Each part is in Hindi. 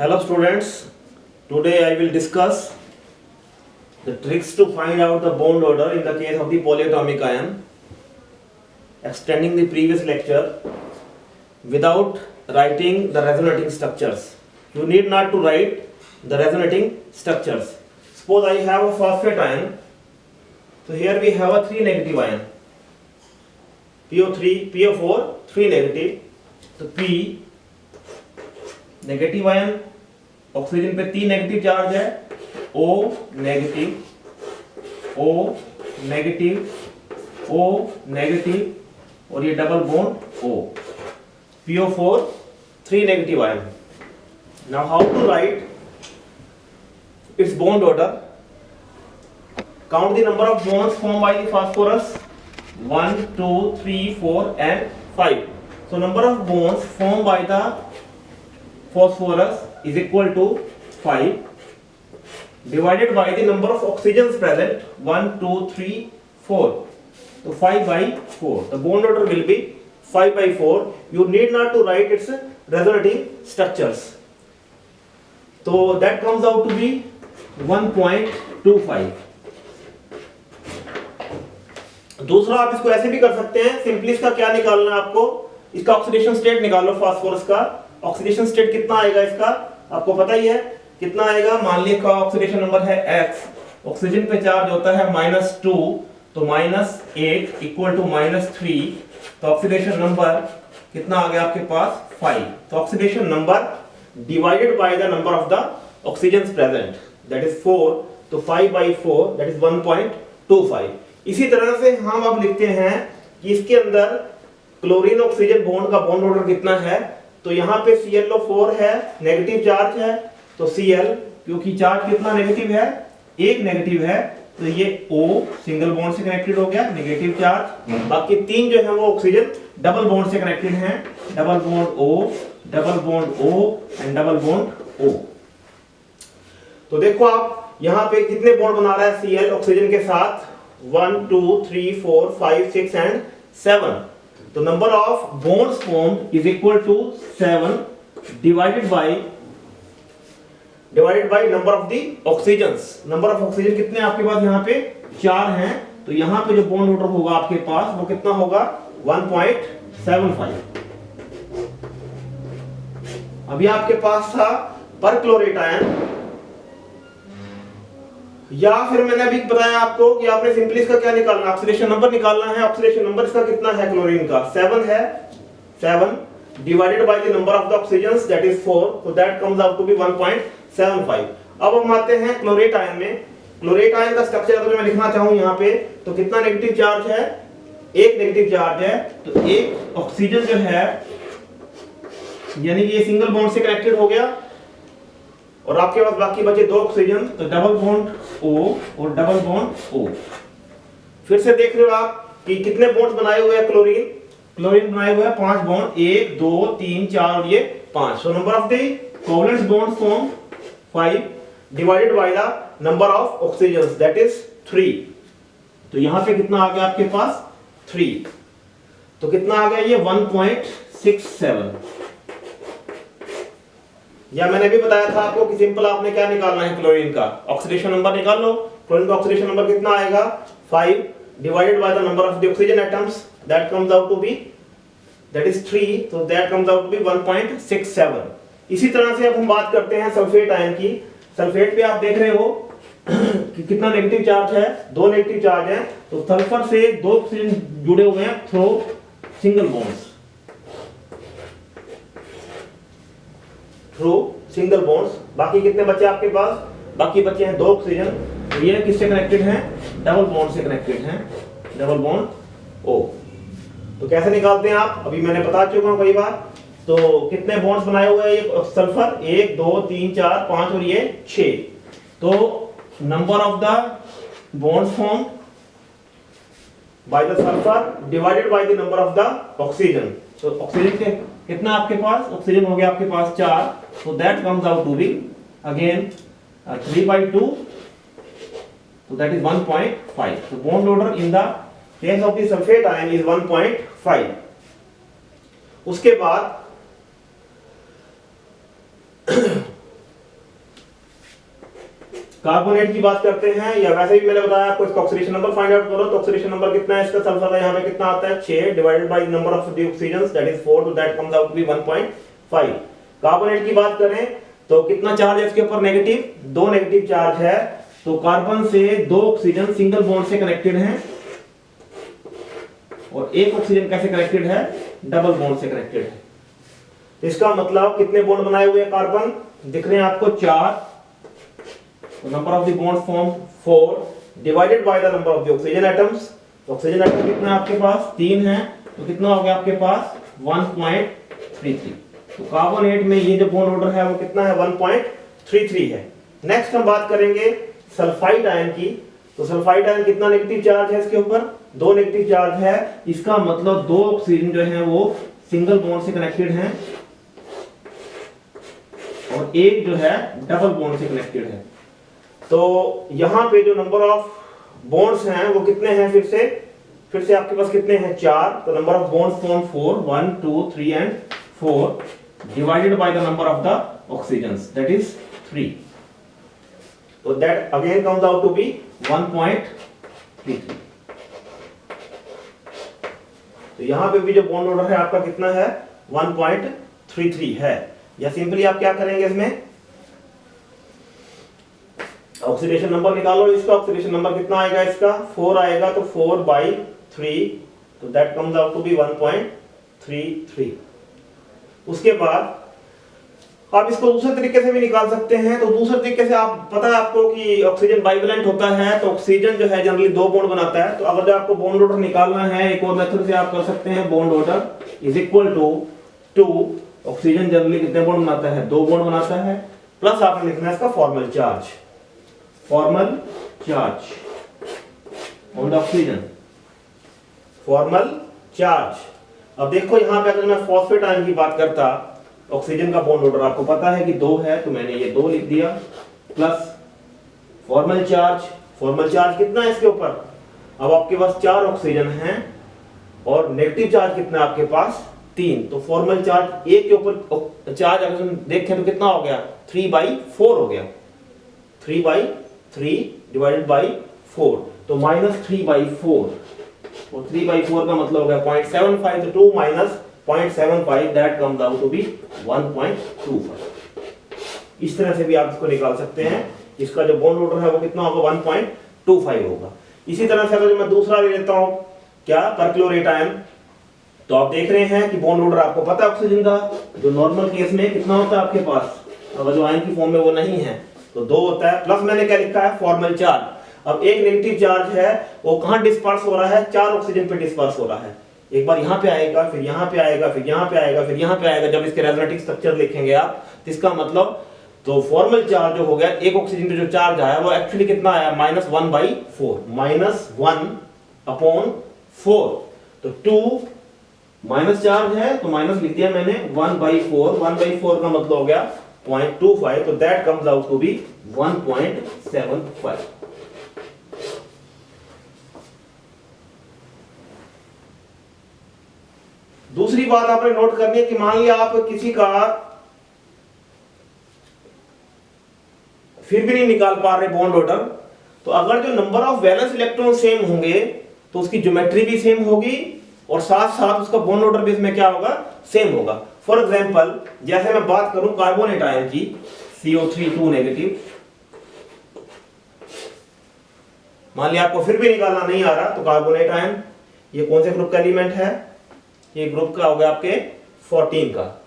Hello students, today I will discuss the tricks to find out the bond order in the case of the polyatomic ion, extending the previous lecture without writing the resonating structures. You need not to write the resonating structures. Suppose I have a phosphate ion, so here we have a 3 negative ion, PO4, 3 negative, तो P नेगेटिव आयन, ऑक्सीजन पे 3 नेगेटिव चार्ज है, O negative, O negative, O negative और ये double bond O, PO4 3 negative ion. Now how to write its bond order? Count the number of bonds formed by the phosphorus. 1, 2, 3, 4 and 5. So number of bonds formed by the phosphorus is equal to 5 divided by the number of oxygens present. 1, 2, 3, 4. So 5 by 4. The bond order will be 5 by 4. You need not to write its resonating structures. So that comes out to be 1.25. दूसरा आप इसको ऐसे भी कर सकते हैं. सिंपली इसका क्या निकालना है आपको, इसका ऑक्सीडेशन स्टेट निकालो. फास्फोरस का ऑक्सीडेशन स्टेट कितना आएगा, इसका आपको पता ही है कितना आएगा. मान लीजिए ऑक्सीडेशन नंबर है x, ऑक्सीजन पे चार्ज होता है -2, तो -8 इक्वल टू -3, तो ऑक्सीडेशन नंबर कितना आ गया आपके पास 5. तो oxidation number divided by the number of the oxygens present, that is 4, तो 5 by 4 दैट इज 1.25. इसी तरह से हम अब लिखते हैं कि इसके अंदर क्लोरीन ऑक्सीजन बॉन्ड का बॉन्ड ऑर्डर कितना है. तो यहाँ पे ClO4 है, नेगेटिव चार्ज है, तो Cl, क्योंकि चार्ज कितना नेगेटिव है, एक नेगेटिव है, तो ये O सिंगल बॉन्ड से कनेक्टेड हो गया, नेगेटिव चार्ज. बाकी 3 जो है वो ऑक्सीजन डबल बॉन्ड से कनेक्टेड हैं, double bond O, double bond O and double bond O. तो देखो आप यहाँ पे कितने बॉन्ड बना रहा है Cl ऑक्सीजन के साथ, 1, 2, 3, 4, 5, 6 एंड 7. तो number of bonds formed is equal to 7 divided by number of the oxygens. Number of oxygen कितने आपके पास यहाँ पे 4 हैं, तो यहाँ पे जो बॉन्ड ऑर्डर होगा आपके पास वो कितना होगा 1.75. अभी आपके पास था पर क्लोरेट आयन, या फिर मैंने अभी बताया आपको कि आपने सिंपली इसका क्या निकालना है, ऑक्सीडेशन नंबर निकालना है. ऑक्सीडेशन नंबर इसका कितना है क्लोरीन का 7 है, 7 divided by the number of the oxygens that is 4, so that comes out to be 1.75. अब हम आते हैं क्लोरेट आयन में. क्लोरेट आयन का स्ट्रक्चर अगर मैं लिखना चाहूं यहाँ पे, तो कितना नेगेटिव चार्ज है, एक नेगेटिव चार्ज है, तो एक ऑक्सीजन जो है यानी कि ये सिंगल बॉन्ड से कनेक्टेड हो गया, और आपके पास बाकी बचे 2 ऑक्सीजन, तो डबल बॉन्ड O और डबल बॉन्ड O. फिर से देख रहे हो आप कि कितने बॉन्ड्स बनाए हुए हैं क्लोरीन बनाए हुए हैं 5 बॉन्ड, 1, 2, 3, 4 और ये 5. So number of the covalent bonds form 5 divided by the number of oxygens that is 3. तो यहां पे कितना आ गया आपके पास 3, तो कितना आ गया ये 1.67. या मैंने भी बताया था आपको कि सिंपल आपने क्या निकालना है, क्लोरीन का ऑक्सीडेशन नंबर निकाल लो. क्लोरीन का ऑक्सीडेशन नंबर कितना आएगा 5 divided by the number of the oxygen atoms that comes out to be that is 3, तो that comes out to be 1.67. इसी तरह से अब हम बात करते हैं सल्फेट आयन की. सल्फेट पे आप देख रहे हो कि कितना नेगेटिव चार्ज है, 2 नेगेटिव चार्ज है, तो सल्फर से 2 ऑक्सीजन जुड़े हुए हैं through single bonds, through single bonds. बाकी कितने बचे आपके पास, बाकी बचे हैं 2 ऑक्सीजन, ये किससे कनेक्टेड हैं, डबल बॉन्ड से कनेक्टेड हैं, डबल बॉन्ड O. तो कैसे निकालते हैं आप, अभी मैंने बता चुका हूं कई बार. तो कितने बॉन्ड्स बनाए हुए हैं ये सल्फर, 1, 2, 3, 4, 5 और ये 6. तो number of the bonds formed by the sulphur divided by the number of the oxygen. तो ऑक्सीजन के कितना आपके पास, ऑक्सीजन हो गया आपके पास 4, so that comes out to be again 3 by 2, so that is 1.5. so bond order in the case of the sulfate ion is 1.5. उसके बाद कार्बोनेट की बात करते हैं, या वैसे भी मैंने बताया आपको इसका ऑक्सीडेशन नंबर फाइंड आउट करो। तो ऑक्सीडेशन नंबर कितना है इसका सल्फर का, यहाँ पे कितना आता है 6 divided by number of the oxygens that is 4, तो that comes out to be 1.5। Carbonate की बात करें तो कितना चार्ज है इसके ऊपर, नेगेटिव, 2 नेगेटिव चार्ज है। तो कार्बन से 2 ऑक्सीजन सिंगल बॉन्ड से कनेक्टेड हैं और 1 ऑक्सीजन कैसे कनेक्टेड है, डबल बॉन्ड से कनेक्टेड है। तो इसका मतलब कितने बॉन्ड बनाए हुए हैं कार्बन, दिख रहे हैं आपको 4, number of the bonds form 4 divided by the number of the oxygen atoms. Oxygen atom कितना है आपके पास, 3 है, तो कितना हो गया आपके पास 1.33। तो कार्बोनेट में ये जो बॉन्ड ऑर्डर है वो कितना है 1.33 है। नेक्स्ट हम बात करेंगे सल्फाइड आयन की। तो सल्फाइड आयन कितना नेगेटिव चार्ज है इसके ऊपर, 2 नेगेटिव चार्ज है। इसका मतलब 2 ऑक्सीजन जो है वो सिंगल बॉन्ड से कनेक्टेड हैं और 1 जो है डबल बॉन्ड से कनेक्टेड है। तो यहां पे जो नंबर ऑफ बॉन्ड्स हैं वो कितने हैं, फिर से आपके पास कितने हैं 4। तो number of bonds form 4, 1 2 3 and 4 divided by the number of the oxygens that is 3। तो that again comes out to be 1.33। तो यहां पे भी जो बॉन्ड ऑर्डर है आपका कितना है 1.33 है। या सिंपली आप क्या करेंगे, इसमें ऑक्सीडेशन नंबर निकालो इसका। ऑक्सीडेशन नंबर कितना आएगा इसका 4 आएगा, तो 4/3, तो that comes out to be 1.33। उसके बाद आप इसको दूसरे तरीके से भी निकाल सकते हैं। तो दूसरे तरीके से आप पता है आपको कि ऑक्सीजन बाइवेलेंट होता है, तो ऑक्सीजन जो है जनरली 2 बॉन्ड बनाता है। तो अगर जो आपको बॉन्ड ऑर्डर निकालना है, एक और मेथड से आप कर सकते हैं, bond order is equal to oxygen generally कितने बॉन्ड बनाता है, 2 बॉन्ड बनाता है, प्लस आपने लिखना है इसका formal charge on the oxygen, formal charge. अब देखो यहां पे अगर मैं फॉस्फेट आयन की बात करता, ऑक्सीजन का बॉन्ड ऑर्डर आपको पता है कि 2 है, तो मैंने ये 2 लिख दिया, प्लस फॉर्मल चार्ज कितना है इसके ऊपर। अब आपके पास 4 ऑक्सीजन हैं और नेगेटिव चार्ज कितना है आपके पास 3। तो फॉर्मल चार्ज एक के ऊपर चार्ज अगर हम देखें तो कितना हो गया 3/4 हो गया, 3/3 डिवाइडेड बाई 4, तो -3/4। और 3/4 का मतलब हो गया 0.75, तो 2 minus 0.75 that comes out to be 1.25। इस तरह से भी आप इसको निकाल सकते हैं। इसका जो बॉन्ड ऑर्डर है वो कितना होगा 1.25 होगा। इसी तरह से अगर मैं दूसरा ले लेता हूं क्या, परक्लोरेट आयन, तो आप देख रहे हैं कि बॉन्ड ऑर्डर आपको पता है ऑक्सीजन का, जो नॉर्मल केस में कितना होता है आपके पास, अगर जो आयन की फॉर्म में वो नहीं है तो 2 होता है, प्लस मैंने क्या लिखा है फॉर्मल चार्ज। अब एक नेगेटिव चार्ज है वो कहां डिस्पर्स हो रहा है, 4 ऑक्सीजन पे डिस्पर्स हो रहा है। एक बार यहां पे आएगा, फिर यहां पे आएगा, फिर यहां पे आएगा, फिर यहां पे आएगा। जब इसके रेजोनेटिव स्ट्रक्चर लिखेंगे आप, तो इसका मतलब तो फॉर्मल चार्ज जो हो गया, एक ऑक्सीजन पे जो चार्ज आया वो एक्चुअली कितना आया -1/4, -1/4। तो 2 माइनस चार्ज है तो माइनस लिख दिया मैंने 1/4, 1/4 का मतलब हो गया 0.25, तो that comes out to be 1.75। दूसरी बात आपने नोट करनी है कि मान लिया आप किसी का फिर भी नहीं निकाल पा रहे बॉन्ड ऑर्डर, तो अगर जो number of valence electron same होंगे तो उसकी ज्योमेट्री भी सेम होगी और साथ साथ उसका बॉन्ड ऑर्डर भी इसमें क्या होगा, सेम होगा। फॉर एग्जांपल जैसे मैं बात करूं कार्बोनेट आयन की, CO3 2 नेगेटिव, मान लिया आपको फिर भी निकालना नहीं आ रहा, तो कार्बोनेट आयन ये कौन से ग्रुप का एलिमेंट है, ये ग्रुप का हो गया आपके 14 का।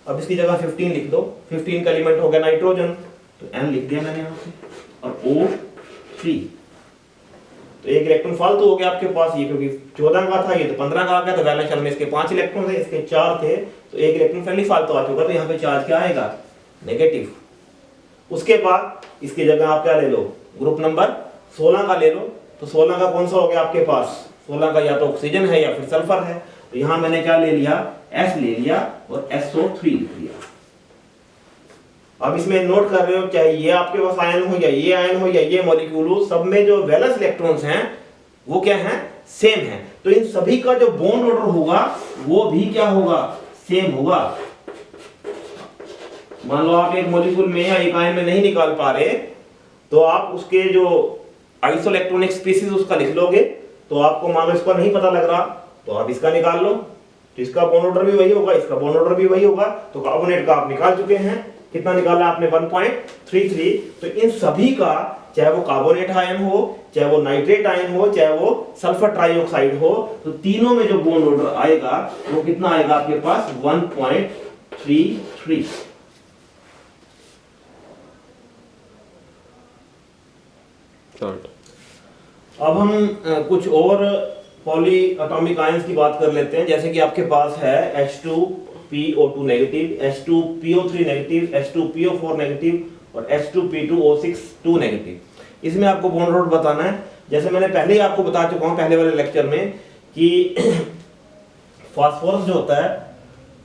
अब इसकी जगह 15 लिख दो, 15 का एलिमेंट हो गया नाइट्रोजन, तो N लिख दिया मैंने यहां से, और O3, तो एक इलेक्ट्रॉन फालतू हो गया आपके पास, ये क्योंकि 14 का था, ये तो 15 का आ गया, तो वैलेंस शेल में इसके 5 इलेक्ट्रॉन थे, इसके 4 थे, तो एक इलेक्ट्रॉन पहले फालतू आ चुका, तो यहाँ पे चार्ज क्या आएगा, नेगेटिव। उसके बाद इसकी जगह आप क्या ले लो, ग्रुप नंबर 16 का ले लो, तो 16 का कौन सा हो गया आपके पास, 16 का या तो ऑक्सीजन है या फिर सल्फर है, तो यहां मैंने क्या ले लिया, S ले लिया और SO3 लिख लिया। अब इसमें नोट कर रहे हो, चाहे ये आपके पास आयन हो या ये आयन हो या ये मॉलिक्यूल हो, सब में जो वैलेंस इलेक्ट्रॉन्स हैं वो क्या हैं, सेम हैं। तो इन सभी का जो बॉन्ड ऑर्डर होगा वो भी क्या होगा, सेम होगा। मान लो आप एक मॉलिक्यूल में या एक आयन में नहीं निकाल पा रहे, तो आप उसके जो आइसोइलेक्ट्रॉनिक स्पीसीज उसका लिख लोगे, तो आपको मान लो इसका नहीं पता लग रहा तो आप इसका निकाल लो, तो इसका बॉन्ड ऑर्डर भी वही होगा, इसका बॉन्ड ऑर्डर भी वही होगा, तो कार्बोनेट का आप निकाल चुके हैं। कितना निकाला आपने 1.33। तो इन सभी का, चाहे वो कार्बोनेट आयन हो, चाहे वो नाइट्रेट आयन हो, चाहे वो सल्फर ट्राइऑक्साइड हो, तो तीनों में जो बॉन्ड ऑर्डर आएगा वो कितना आएगा आपके पास 1.33। अब हम कुछ और पॉली एटॉमिक आयंस की बात कर लेते हैं। जैसे कि आपके पास है H2PO2 negative, H2PO3 negative, H2PO4 negative और H2P2O6 2 नेगेटिव। इसमें आपको बॉन्ड ऑर्डर बताना है। जैसे मैंने पहले ही आपको बता चुका हूं पहले वाले लेक्चर में कि फास्फोरस जो होता है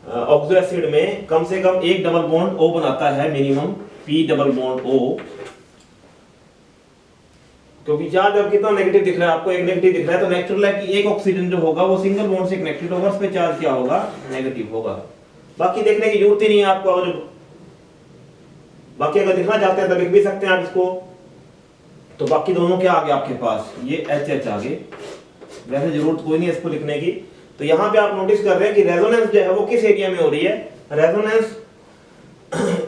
ऑक्सो एसिड में कम से कम एक डबल बॉन्ड O बनाता है, minimum P double bond O, क्योंकि चार्ज अब कितना नेगेटिव दिख रहा है आपको, एक नेगेटिव दिख रहा है, तो नेचुरल है कि एक ऑक्सीजन जो होगा वो सिंगल बॉन्ड से कनेक्टेड होगा, उस पे चार्ज क्या होगा, नेगेटिव होगा। बाकी देखने की जरूरत ही नहीं है आपको, और बाकी अगर दिखना चाहते हैं तो लिख भी सकते हैं आप इसको। तो बाकी दोनों क्या आ गए आपके पास, ये HH आ गए, वैसे जरूरत कोई नहीं है इसको लिखने की। तो यहाँ पे आप नोटिस कर रहे हैं कि रेजोनेंस जो है वो किस एरिया में हो रही है, रेजोनेंस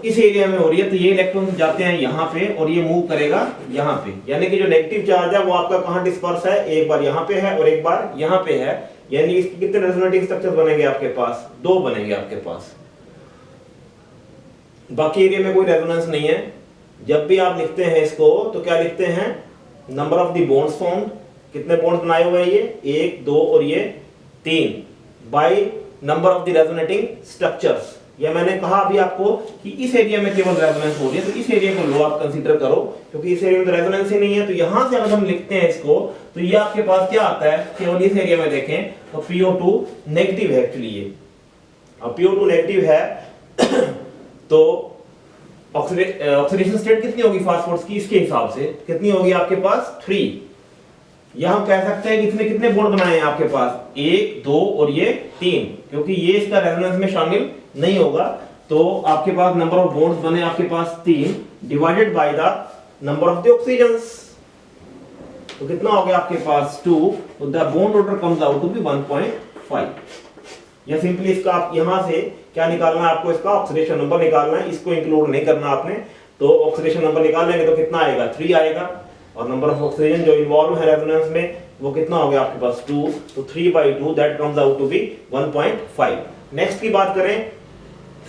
इस एरिया में हो रही है। तो ये इलेक्ट्रॉन जाते हैं यहाँ पे और ये मूव करेगा यहाँ पे, यानी कि जो नेगेटिव चार्ज है वो आपका कहाँ डिस्पर्स है, एक बार यहाँ पे है और एक बार यहाँ पे है, यानी इसके कितने रेजोनेटिंग स्ट्रक्चर बनेंगे आपके पास, 2 बनेंगे आपके पास। बाकी एरिया में कोई रेजोनेंस नहीं है। जब भी आप लिखते हैं इसको तो क्या लिखते हैं, number of the bonds formed, कितने बॉन्ड्स बनाए हुए हैं ये 1 2 और ये 3, bye number of the resonating structures. या मैंने कहा अभी आपको कि इस एरिया में केवल रेजोनेंस हो रही है, तो इस एरिया को लो आप कंसीडर करो, क्योंकि इस एरिया में तो रेजोनेंस ही नहीं है। तो यहां से अगर हम लिखते हैं इसको तो ये आपके पास क्या आता है, केवल इस एरिया में देखें तो PO2 नेगेटिव है एक्चुअली ये। अब PO2 नेगेटिव है तो ऑक्सीडेशन स्टेट कितनी होगी फास्फोरस की, इसके हिसाब से कितनी होगी आपके पास 3। या हम कह सकते हैं कि इसने कितने बॉन्ड बनाए हैं आपके पास, 1 2 और ये 3, क्योंकि ये इसका रेजोनेंस में शामिल नहीं होगा। तो आपके पास नंबर ऑफ बॉन्ड्स बने आपके पास 3 divided by the number of the oxygens, तो कितना हो गया आपके पास 2, तो the bond order comes out to be 1.5। या सिंपली इसका आप यहां से क्या निकालना है आपको, इसका ऑक्सीडेशन नंबर निकालना है, इसको इंक्लूड नहीं करना आपने। तो ऑक्सीडेशन नंबर निकाल लेंगे तो कितना आएगा 3 आएगा, और नंबर ऑफ ऑक्सीजन जो इन्वॉल्व है रेजोनेंस में वो कितना हो गया आपके पास 2, तो 3/2 that comes out to be 1.5। Next की बात करें,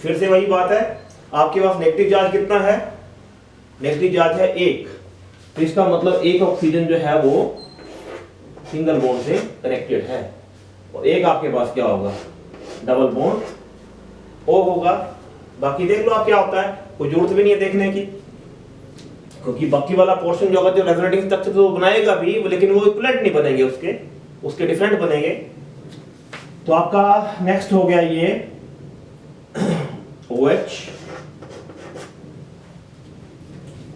फिर से वही बात है, आपके पास नेगेटिव चार्ज कितना है, नेगेटिव चार्ज है 1, तो इसका मतलब एक ऑक्सीजन जो है वो सिंगल बॉन्ड से कनेक्टेड है, और एक आपके पास क्या होगा, डबल बॉन्ड O होगा। बाकी देख लो आप क्या होता है, कोई जरूरत भी नहीं है देखने की, क्योंकि बाकी वाला पोर्शन जो होगा जो रेजोनेटिंग स्ट्रक्चर तो बनाएगा भी, लेकिन वो इक्विवेलेंट नहीं बनेंगे, उसके डिफरेंट बनेंगे। तो आपका नेक्स्ट हो गया ये OH,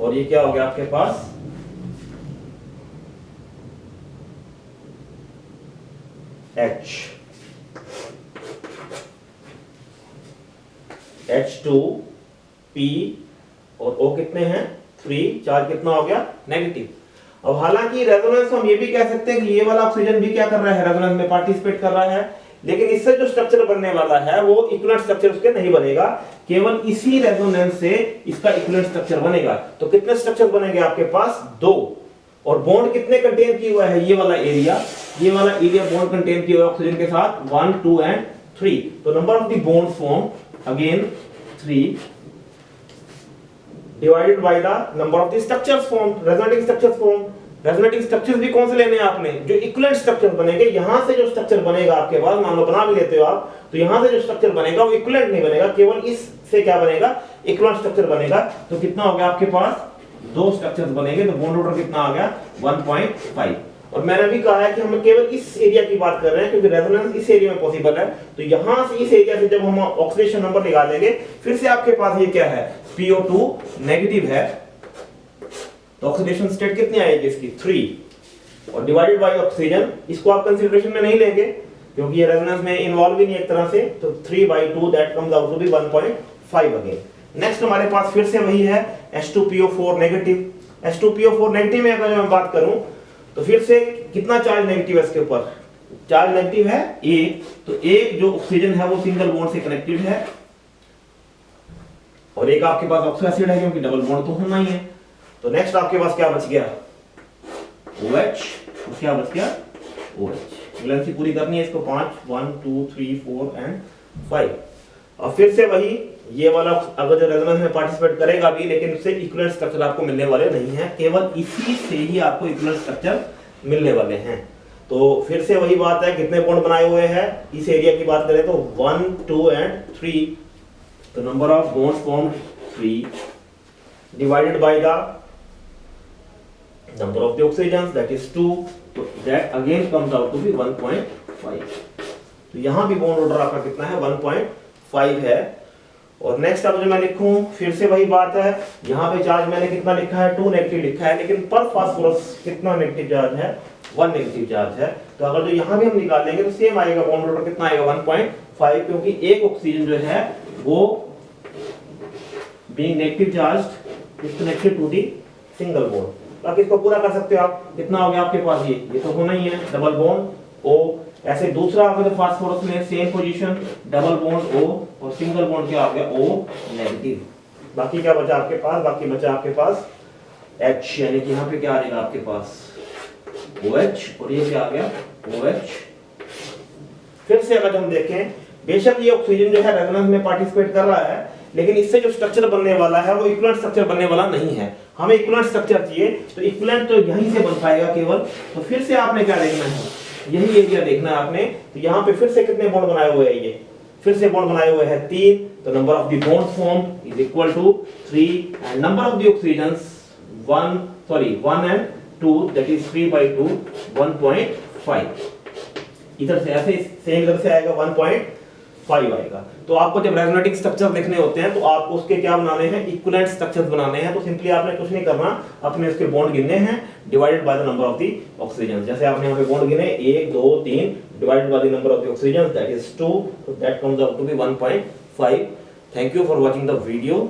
और ये क्या हो गया आपके पास H, H2P और O कितने हैं 3, चार्ज कितना हो गया नेगेटिव। अब हालांकि रेजोनेंस हम ये भी कह सकते हैं कि ये वाला ऑक्सीजन भी क्या कर रहा है, रेजोनेंस में पार्टिसिपेट कर रहा है, लेकिन इससे जो स्ट्रक्चर बनने वाला है वो इक्विवेलेंट स्ट्रक्चर उसके नहीं बनेगा, केवल इसी रेजोनेंस से इसका इक्विवेलेंट स्ट्रक्चर बनेगा। तो कितने स्ट्रक्चर बनेंगे आपके पास 2, और बॉन्ड कितने कंटेन किया हुआ है, ये वाला एरिया बॉन्ड कंटेन किया हुआ है ऑक्सीजन के साथ 1 2 एंड 3। तो number of the bonds form again 3 divided by the number of the structures form, resonating structures form. Resonating structures भी कौन से लेने हैं आपने, जो इक्विवेलेंट स्ट्रक्चर बनेंगे। यहां से जो स्ट्रक्चर बनेगा आपके पास, मान लो बना भी लेते हो आप, तो यहां से जो स्ट्रक्चर बनेगा वो इक्विवेलेंट नहीं बनेगा, केवल इससे क्या बनेगा, इक्विवेलेंट स्ट्रक्चर बनेगा। तो कितना हो गया आपके पास 2 स्ट्रक्चर्स बनेंगे, तो बॉन्ड ऑर्डर कितना आ गया 1.5। और मैंने भी कहा है कि हम केवल इस एरिया की बात कर रहे हैं, क्योंकि रेजोनेंस इस एरिया में पॉसिबल है। तो यहां से इस एरिया से जब हम ऑक्सीडेशन नंबर निकालेंगे, फिर से आपके पास ये क्या है, PO2 नेगेटिव है, तो ऑक्सीडेशन स्टेट कितनी आएगी इसकी 3, और डिवाइडेड बाय ऑक्सीजन, इसको आप कंसीडरेशन में नहीं लेंगे क्योंकि ये रेजोनेंस में इन्वॉल्व ही नहीं एक तरह से। तो 3/2 that comes out to be 1.5 again. Next हमारे पास फिर से वही है H2PO4 नेगेटिव, H2PO4 नेगेटिव में अगर मैं बात करूं तो फिर से कितना चार्ज नेगेटिव है इसके ऊपर, चार्ज नेगेटिव है एक, तो एक जो ऑक्सीजन है वो सिंगल बॉन्ड से कनेक्टेड है और एक आपके पास ऑक्सो एसिड है क्योंकि डबल बॉन्ड तो होना ही है। तो नेक्स्ट आपके पास क्या बच गया, OH, क्या बच गया OH। वैलेंसी पूरी करनी है इसको 5, 1 2 3 4 एंड 5। और फिर से वही ये वाला अगर जो रेजोनेंस में पार्टिसिपेट करेगा भी, लेकिन उससे इक्विवेलेंट स्ट्रक्चर आपको मिलने वाले नहीं है, केवल इसी से ही आपको इक्विवेलेंट स्ट्रक्चर मिलने वाले हैं। तो फिर से वही बात है, कितने बॉन्ड बनाए हुए हैं इस एरिया की बात करें तो 1 2 एंड 3, तो number of bonds formed 3 divided by the number of the oxygens that is 2, so that again comes out to be 1.5। तो यहाँ भी बॉन्ड ऑर्डर आपका कितना है 1.5 है। और नेक्स्ट अब जो मैं लिखूं फिर से वही बात है, यहाँ पे चार्ज मैंने कितना लिखा है 2 नेगेटिव लिखा है, लेकिन पर फास्फोरस कितना नेगेटिव चार्ज है 1 नेगेटिव चार्ज है। तो अगर जो यहाँ भी हम निकालेंगे तो सेम आएगा, बॉन्ड ऑर्डर कितना आएगा 1.5, क्योंकि एक ऑक्सीजन जो है वो being negative charge is connected to the single bond. बाकी इसको पूरा कर सकते हो आप, कितना हो गया आपके पास, ये तो होना ही है डबल बॉन्ड O। ऐसे दूसरा अगर फास्फोरस में same position double bond O और सिंगल बॉन्ड क्या आ गया O नेगेटिव। बाकी क्या बचा आपके पास, बाकी बचा आपके पास H, यानी कि यहाँ पे क्या आ जाएगा आपके पास OH और ये क्या आ गया OH। फिर से अगर हम देखें, बेशक ये ऑक्सीजन जो है रेजोनेंस में पार्टिसिपेट कर रहा है, लेकिन इससे जो स्ट्रक्चर बनने वाला है वो इक्विवेलेंट स्ट्रक्चर बनने वाला नहीं है। हमें इक्विवेलेंट स्ट्रक्चर चाहिए, तो इक्विवेलेंट तो यहीं से बन पाएगा केवल। तो फिर से आपने क्या देखना है, यही एरिया देखना है आपने। तो यहाँ पे फिर से कितने बॉन्ड बनाए हुए हैं, ये फिर से बॉन्ड बनाए हुए हैं 3, तो number of the bonds formed is equal to 3 and number of the oxygens 1 and 2 that is 3/2 1.5। इधर से ऐसे सेम इधर से आएगा 1.5 आएगा। तो आपको जब रेजोनेटिक स्ट्रक्चर लिखने होते हैं तो आपको उसके क्या बनाने हैं, इक्विवेलेंट स्ट्रक्चर्स बनाने हैं। तो सिंपली आपने कुछ नहीं करना, अपने उसके बॉन्ड गिनने हैं divided by the number of the oxygen. जैसे आपने यहाँ पे बॉन्ड गिने 1 2 3 divided by the number of the oxygen that is 2, so that comes out to be 1.5। Thank you for watching the video.